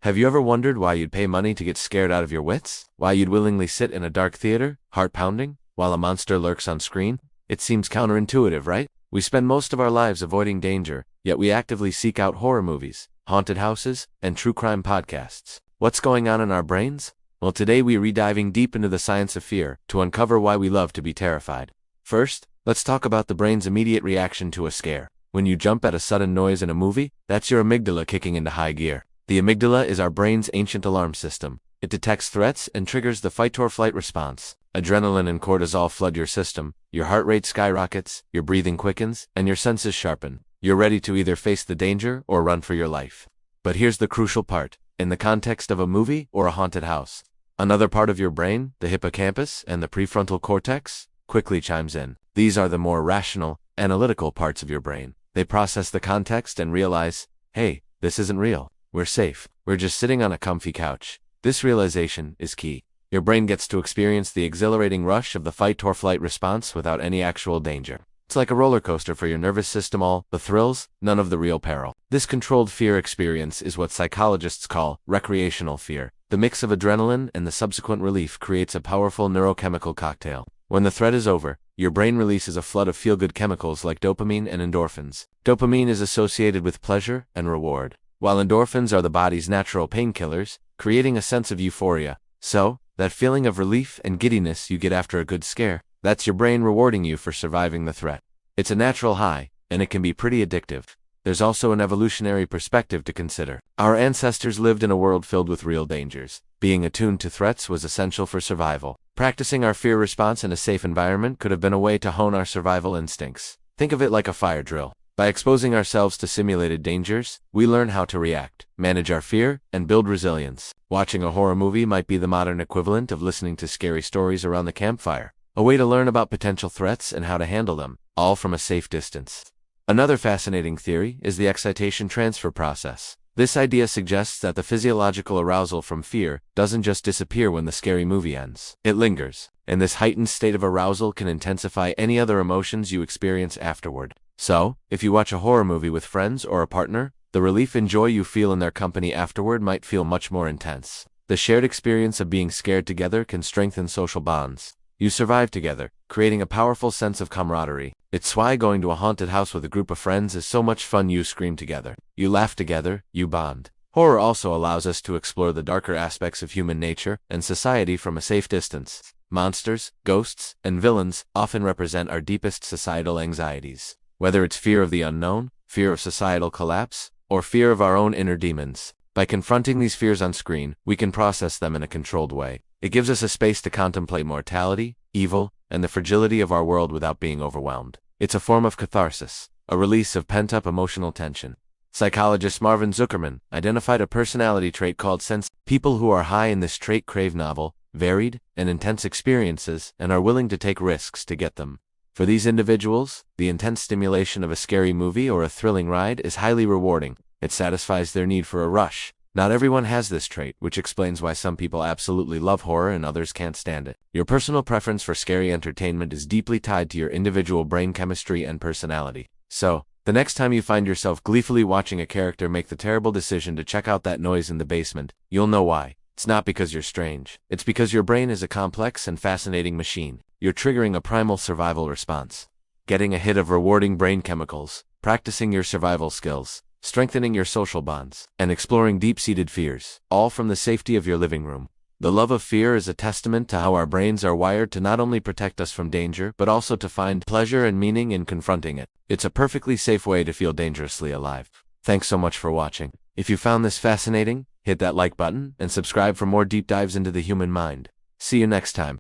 Have you ever wondered why you'd pay money to get scared out of your wits? Why you'd willingly sit in a dark theater, heart pounding, while a monster lurks on screen? It seems counterintuitive, right? We spend most of our lives avoiding danger, yet we actively seek out horror movies, haunted houses, and true crime podcasts. What's going on in our brains? Well, today we're diving deep into the science of fear to uncover why we love to be terrified. First, let's talk about the brain's immediate reaction to a scare. When you jump at a sudden noise in a movie, that's your amygdala kicking into high gear. The amygdala is our brain's ancient alarm system. It detects threats and triggers the fight-or-flight response. Adrenaline and cortisol flood your system, your heart rate skyrockets, your breathing quickens, and your senses sharpen. You're ready to either face the danger or run for your life. But here's the crucial part. In the context of a movie or a haunted house, another part of your brain, the hippocampus and the prefrontal cortex, quickly chimes in. These are the more rational, analytical parts of your brain. They process the context and realize, hey, this isn't real. We're safe. We're just sitting on a comfy couch. This realization is key. Your brain gets to experience the exhilarating rush of the fight-or-flight response without any actual danger. It's like a roller coaster for your nervous system, all the thrills, none of the real peril. This controlled fear experience is what psychologists call recreational fear. The mix of adrenaline and the subsequent relief creates a powerful neurochemical cocktail. When the threat is over, your brain releases a flood of feel-good chemicals like dopamine and endorphins. Dopamine is associated with pleasure and reward, while endorphins are the body's natural painkillers, creating a sense of euphoria. So, that feeling of relief and giddiness you get after a good scare, that's your brain rewarding you for surviving the threat. It's a natural high, and it can be pretty addictive. There's also an evolutionary perspective to consider. Our ancestors lived in a world filled with real dangers. Being attuned to threats was essential for survival. Practicing our fear response in a safe environment could have been a way to hone our survival instincts. Think of it like a fire drill. By exposing ourselves to simulated dangers, we learn how to react, manage our fear, and build resilience. Watching a horror movie might be the modern equivalent of listening to scary stories around the campfire, a way to learn about potential threats and how to handle them, all from a safe distance. Another fascinating theory is the excitation transfer process. This idea suggests that the physiological arousal from fear doesn't just disappear when the scary movie ends. It lingers, and this heightened state of arousal can intensify any other emotions you experience afterward. So, if you watch a horror movie with friends or a partner, the relief and joy you feel in their company afterward might feel much more intense. The shared experience of being scared together can strengthen social bonds. You survive together, creating a powerful sense of camaraderie. It's why going to a haunted house with a group of friends is so much fun. You scream together, you laugh together, you bond. Horror also allows us to explore the darker aspects of human nature and society from a safe distance. Monsters, ghosts, and villains often represent our deepest societal anxieties. Whether it's fear of the unknown, fear of societal collapse, or fear of our own inner demons. By confronting these fears on screen, we can process them in a controlled way. It gives us a space to contemplate mortality, evil, and the fragility of our world without being overwhelmed. It's a form of catharsis, a release of pent-up emotional tension. Psychologist Marvin Zuckerman identified a personality trait called sense. People who are high in this trait crave novel, varied, and intense experiences and are willing to take risks to get them. For these individuals, the intense stimulation of a scary movie or a thrilling ride is highly rewarding. It satisfies their need for a rush. Not everyone has this trait, which explains why some people absolutely love horror and others can't stand it. Your personal preference for scary entertainment is deeply tied to your individual brain chemistry and personality. So, the next time you find yourself gleefully watching a character make the terrible decision to check out that noise in the basement, you'll know why. It's not because you're strange. It's because your brain is a complex and fascinating machine. You're triggering a primal survival response. Getting a hit of rewarding brain chemicals, practicing your survival skills, strengthening your social bonds, and exploring deep-seated fears, all from the safety of your living room. The love of fear is a testament to how our brains are wired to not only protect us from danger, but also to find pleasure and meaning in confronting it. It's a perfectly safe way to feel dangerously alive. Thanks so much for watching. If you found this fascinating, hit that like button and subscribe for more deep dives into the human mind. See you next time.